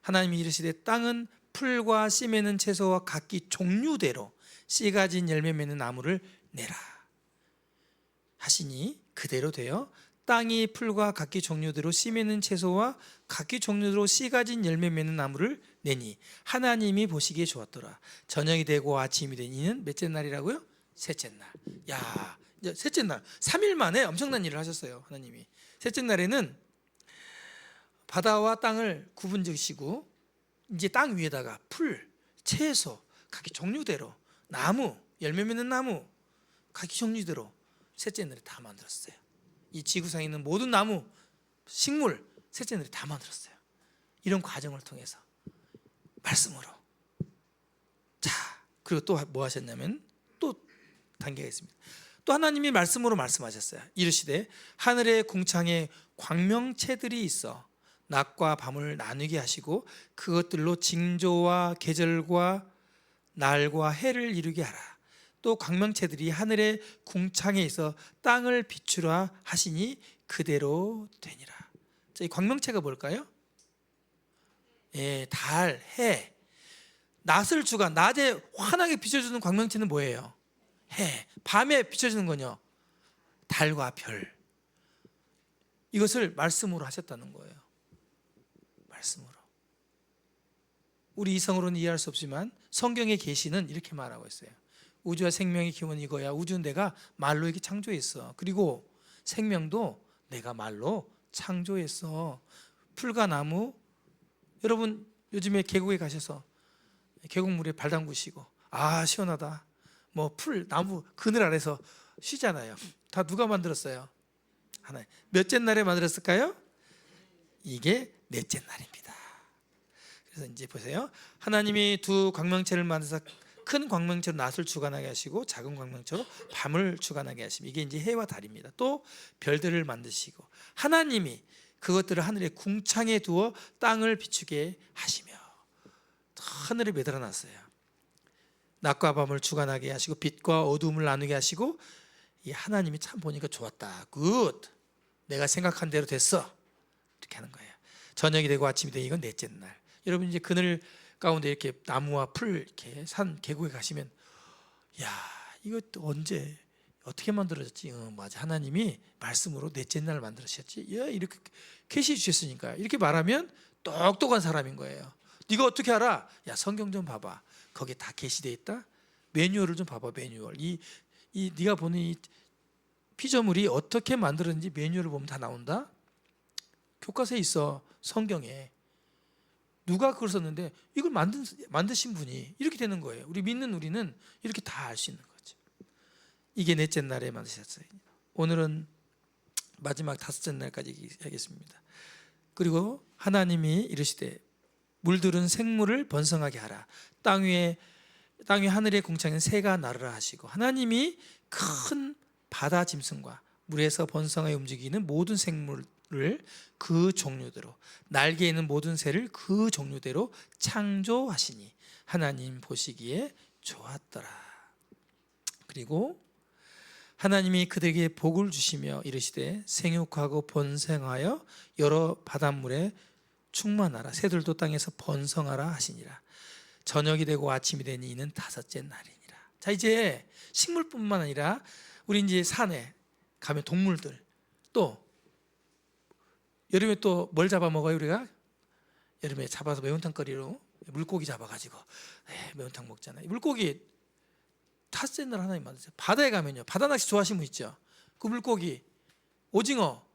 하나님이 이르시되 땅은 풀과 씨 맺는 채소와 각기 종류대로 씨 가진 열매 맺는 나무를 내라 하시니 그대로 되어 땅이 풀과 각기 종류대로 씨 맺는 채소와 각기 종류대로 씨 가진 열매 맺는 나무를 내니 하나님이 보시기에 좋았더라. 저녁이 되고 아침이 되니는 몇째 날이라고요? 셋째 날. 야, 이제 셋째 날 3일 만에 엄청난 일을 하셨어요. 하나님이 셋째 날에는 바다와 땅을 구분 지으시고 이제 땅 위에다가 풀, 채소, 각기 종류대로 나무, 열매 맺는 나무 각기 종류대로 셋째 날에 다 만들었어요. 이 지구상에 있는 모든 나무, 식물 셋째 날에 다 만들었어요. 이런 과정을 통해서 말씀으로. 자, 그리고 또 뭐 하셨냐면 또 단계가 있습니다. 또 하나님이 말씀으로 말씀하셨어요. 이르시되 하늘의 궁창에 광명체들이 있어 낮과 밤을 나누게 하시고 그것들로 징조와 계절과 날과 해를 이루게 하라. 또 광명체들이 하늘의 궁창에 있어 땅을 비추라 하시니 그대로 되니라. 자, 이 광명체가 뭘까요? 예, 달, 해. 낮을 주가 낮에 환하게 비춰주는 광명체는 뭐예요? 해. 밤에 비춰주는 건요, 달과 별. 이것을 말씀으로 하셨다는 거예요. 말씀으로. 우리 이성으로는 이해할 수 없지만 성경의 계시는 이렇게 말하고 있어요. 우주와 생명의 기원은 이거야. 우주는 내가 말로 이렇게 창조했어. 그리고 생명도 내가 말로 창조했어. 풀과 나무. 여러분 요즘에 계곡에 가셔서 계곡물에 발 담그시고 아 시원하다, 뭐 풀, 나무 그늘 아래서 쉬잖아요. 다 누가 만들었어요? 하나님. 몇째 날에 만들었을까요? 이게 넷째 날입니다. 그래서 이제 보세요. 하나님이 두 광명체를 만드사 큰 광명체로 낮을 주관하게 하시고 작은 광명체로 밤을 주관하게 하시고, 이게 이제 해와 달입니다. 또 별들을 만드시고 하나님이 그것들을 하늘의 궁창에 두어 땅을 비추게 하시며 하늘에 매달아 놨어요. 낮과 밤을 주관하게 하시고 빛과 어둠을 나누게 하시고, 이 하나님이 참 보니까 좋았다. 굿. 내가 생각한 대로 됐어. 이렇게 하는 거예요. 저녁이 되고 아침이 되고 이건 넷째 날. 여러분 이제 그늘 가운데 이렇게 나무와 풀 이렇게 산 계곡에 가시면 야 이거 언제 어떻게 만들어졌지? 맞아, 하나님이 말씀으로 넷째 날 만들으셨지. 야 이렇게 계시 주셨으니까. 이렇게 말하면 똑똑한 사람인 거예요. 네가 어떻게 알아? 야 성경 좀 봐봐. 거기에 다 계시되어 있다. 매뉴얼을 좀 봐봐. 매뉴얼. 이 네가 보는 이 피조물이 어떻게 만들었는지 매뉴얼을 보면 다 나온다. 교과서에 있어. 성경에 누가 그걸 썼는데 이걸 만드신 분이 이렇게 되는 거예요. 우리는 이렇게 다 알 수 있는 거죠. 이게 넷째 날에 만드셨어요. 오늘은 마지막 다섯째 날까지 하겠습니다. 그리고 하나님이 이르시되 물들은 생물을 번성하게 하라. 땅 위에 하늘의 궁창에 새가 나르라 하시고, 하나님이 큰 바다 짐승과 물에서 번성하여 움직이는 모든 생물을 그 종류대로, 날개 있는 모든 새를 그 종류대로 창조하시니 하나님 보시기에 좋았더라. 그리고 하나님이 그들에게 복을 주시며 이르시되 생육하고 번성하여 여러 바닷물에 충만하라. 새들도 땅에서 번성하라 하시니라. 저녁이 되고 아침이 되니 이는 다섯째 날이니라. 자, 이제 식물뿐만 아니라 우리 이제 산에 가면 동물들, 또 여름에 또 뭘 잡아먹어요? 우리가 여름에 잡아서 매운탕거리로 물고기 잡아가지고 매운탕 먹잖아요. 물고기 다섯째 날 하나님 만드세요. 바다에 가면요, 바다 낚시 좋아하시는 분 있죠? 그 물고기, 오징어,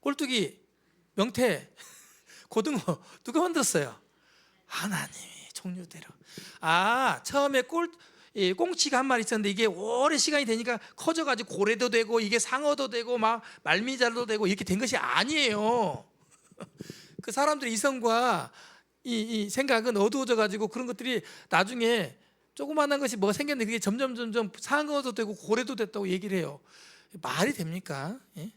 꼴뚜기, 명태, 고등어 누가 만들었어요? 하나님이 종류대로. 처음에 꽁치가 한 마리 있었는데 이게 오래 시간이 되니까 커져가지고 고래도 되고 이게 상어도 되고 막 말미잘도 되고 이렇게 된 것이 아니에요. 그 사람들의 이성과 이 생각은 어두워져가지고 그런 것들이 나중에 조그마한 것이 뭐가 생겼는데 그게 점점 상어도 되고 고래도 됐다고 얘기를 해요. 말이 됩니까? 예?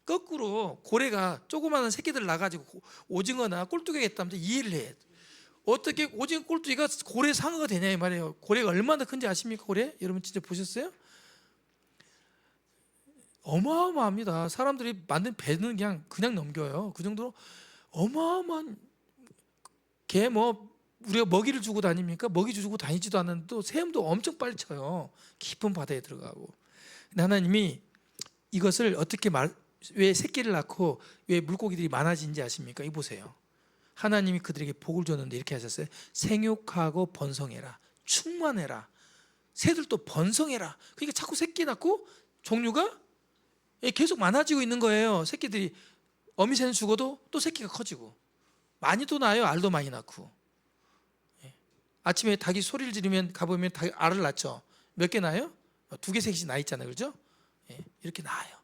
거꾸로 고래가 조그마한 새끼들 낳아가지고 오징어나 꼴뚜기가 있다면 이해를 해. 어떻게 오징어 꼴뚜기가 고래 상어가 되냐 이 말이에요. 고래가 얼마나 큰지 아십니까? 고래? 여러분 진짜 보셨어요? 어마어마합니다. 사람들이 만든 배는 그냥 넘겨요. 그 정도로 어마어마한 개, 우리가 먹이를 주고 다닙니까? 먹이 주고 다니지도 않는데 또 새움도 엄청 빨리 쳐요. 깊은 바다에 들어가고. 근데 하나님이 이것을 어떻게 왜 새끼를 낳고 왜 물고기들이 많아진지 아십니까? 이거 보세요. 하나님이 그들에게 복을 줬는데 이렇게 하셨어요. 생육하고 번성해라, 충만해라, 새들도 번성해라. 그러니까 자꾸 새끼 낳고 종류가 계속 많아지고 있는 거예요. 새끼들이, 어미새는 죽어도 또 새끼가 커지고, 많이 또 낳아요. 알도 많이 낳고. 아침에 닭이 소리를 지르면 가보면 닭이 알을 낳죠. 몇 개 낳아요? 2개, 3개씩 나 있잖아요, 그렇죠? 이렇게 낳아요.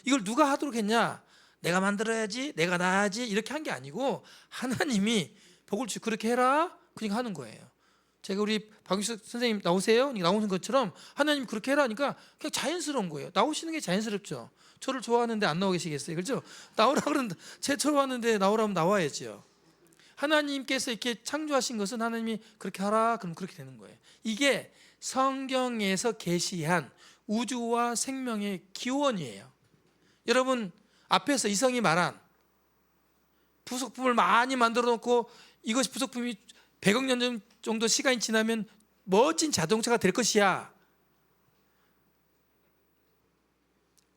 이걸 누가 하도록 했냐? 내가 만들어야지, 내가 낳아야지, 이렇게 한 게 아니고 하나님이 복을 주고 그렇게 해라, 그러니까 하는 거예요. 제가 우리 박유석 선생님 나오세요? 나오는 것처럼 하나님이 그렇게 해라 하니까 그냥 자연스러운 거예요. 나오시는 게 자연스럽죠. 저를 좋아하는데 안 나오고 계시겠어요, 그렇죠? 나오라 그러는데, 제 좋아하는데 나오라면 나와야죠. 하나님께서 이렇게 창조하신 것은 하나님이 그렇게 하라, 그럼 그렇게 되는 거예요. 이게 성경에서 계시한 우주와 생명의 기원이에요. 여러분, 앞에서 이성이 말한 부속품을 많이 만들어 놓고 이것이 부속품이 100억 년 정도 시간이 지나면 멋진 자동차가 될 것이야.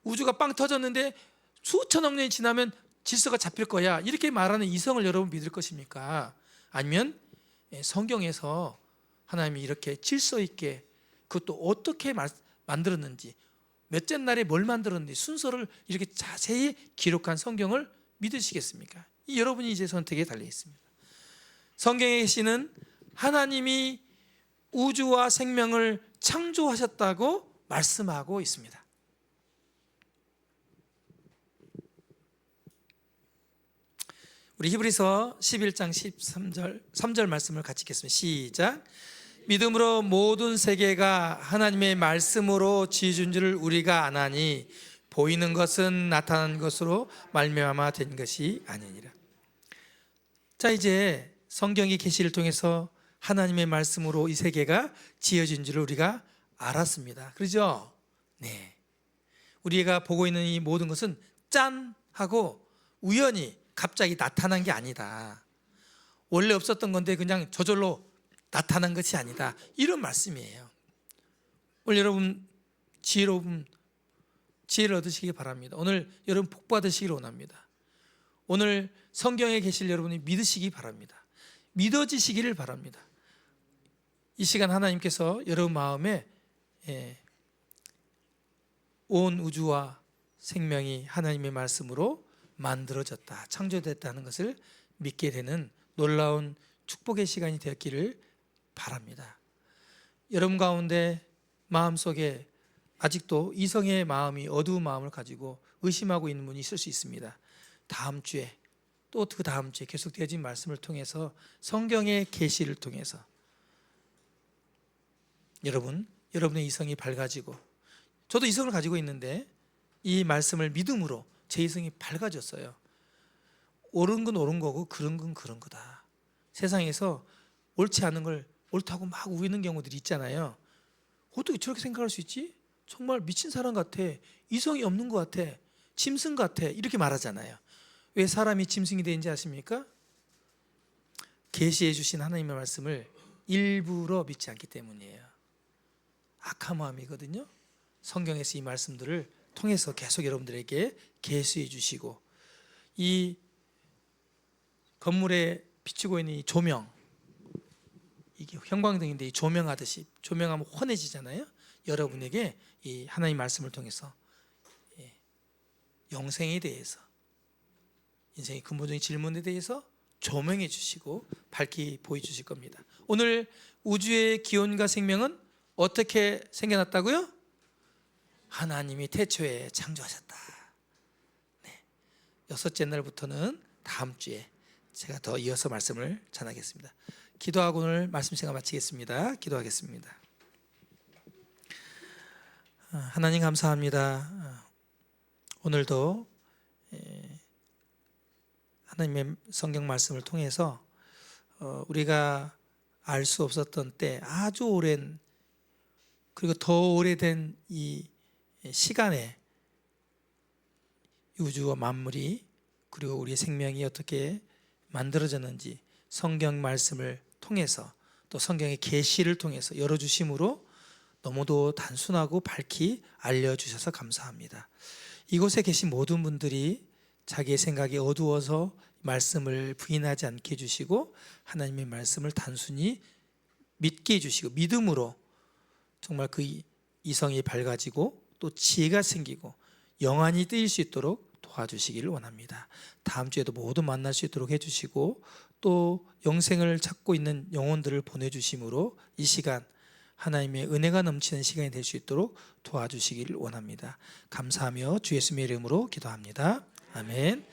우주가 빵 터졌는데 수천억 년이 지나면 질서가 잡힐 거야, 이렇게 말하는 이성을 여러분 믿을 것입니까? 아니면 성경에서 하나님이 이렇게 질서 있게, 그것도 어떻게 만들었는지, 몇째 날에 뭘 만들었는지 순서를 이렇게 자세히 기록한 성경을 믿으시겠습니까? 이 여러분이 이제 선택에 달려 있습니다. 성경에 계시는 하나님이 우주와 생명을 창조하셨다고 말씀하고 있습니다. 우리 히브리서 11장 13절 3절 말씀을 같이 읽겠습니다. 시작. 믿음으로 모든 세계가 하나님의 말씀으로 지어진 줄을 우리가 아나니 보이는 것은 나타난 것으로 말미암아 된 것이 아니니라. 자, 이제 성경의 계시를 통해서 하나님의 말씀으로 이 세계가 지어진 줄을 우리가 알았습니다. 그렇죠? 네. 우리가 보고 있는 이 모든 것은 짠 하고 우연히 갑자기 나타난 게 아니다. 원래 없었던 건데 그냥 저절로 나타난 것이 아니다, 이런 말씀이에요. 오늘 여러분 지혜를 얻으시기 바랍니다. 오늘 여러분 복 받으시기를 원합니다. 오늘 성경에 계실 여러분이 믿으시기 바랍니다. 믿어지시기를 바랍니다. 이 시간 하나님께서 여러분 마음에 온 우주와 생명이 하나님의 말씀으로 만들어졌다, 창조됐다는 것을 믿게 되는 놀라운 축복의 시간이 되었기를 바랍니다. 여러분 가운데 마음속에 아직도 이성의 마음이 어두운 마음을 가지고 의심하고 있는 분이 있을 수 있습니다. 다음 주에, 또 그 다음 주에 계속되어진 말씀을 통해서, 성경의 계시를 통해서 여러분의 이성이 밝아지고, 저도 이성을 가지고 있는데 이 말씀을 믿음으로 제 이성이 밝아졌어요. 옳은 건 옳은 거고 그런 건 그런 거다. 세상에서 옳지 않은 걸 옳다고 막 우기는 경우들이 있잖아요. 어떻게 저렇게 생각할 수 있지? 정말 미친 사람 같아, 이성이 없는 것 같아, 짐승 같아, 이렇게 말하잖아요. 왜 사람이 짐승이 되는지 아십니까? 계시해 주신 하나님의 말씀을 일부러 믿지 않기 때문이에요. 악한 마음이거든요. 성경에서 이 말씀들을 통해서 계속 여러분들에게 계시해 주시고, 이 건물에 비추고 있는 이 조명, 이게 형광등인데 이 조명하듯이, 조명하면 환해지잖아요. 여러분에게 이 하나님 말씀을 통해서 영생에 대해서, 인생의 근본적인 질문에 대해서 조명해 주시고 밝히 보여주실 겁니다. 오늘 우주의 기원과 생명은 어떻게 생겨났다고요? 하나님이 태초에 창조하셨다. 네. 6째 날부터는 다음 주에 제가 더 이어서 말씀을 전하겠습니다. 기도하고 오늘 말씀 시간 마치겠습니다. 기도하겠습니다. 하나님 감사합니다. 오늘도 하나님의 성경 말씀을 통해서 우리가 알 수 없었던 때, 아주 오랜, 그리고 더 오래된 이 시간에 우주와 만물이, 그리고 우리의 생명이 어떻게 만들어졌는지 성경 말씀을 통해서, 또 성경의 계시를 통해서 열어주심으로 너무도 단순하고 밝히 알려주셔서 감사합니다. 이곳에 계신 모든 분들이 자기의 생각이 어두워서 말씀을 부인하지 않게 해주시고 하나님의 말씀을 단순히 믿게 해주시고 믿음으로 정말 그 이성이 밝아지고 또 지혜가 생기고 영안이 뜨일 수 있도록 도와주시기를 원합니다. 다음 주에도 모두 만날 수 있도록 해주시고 또 영생을 찾고 있는 영혼들을 보내주심으로 이 시간 하나님의 은혜가 넘치는 시간이 될 수 있도록 도와주시기를 원합니다. 감사하며 주 예수님의 이름으로 기도합니다. 아멘.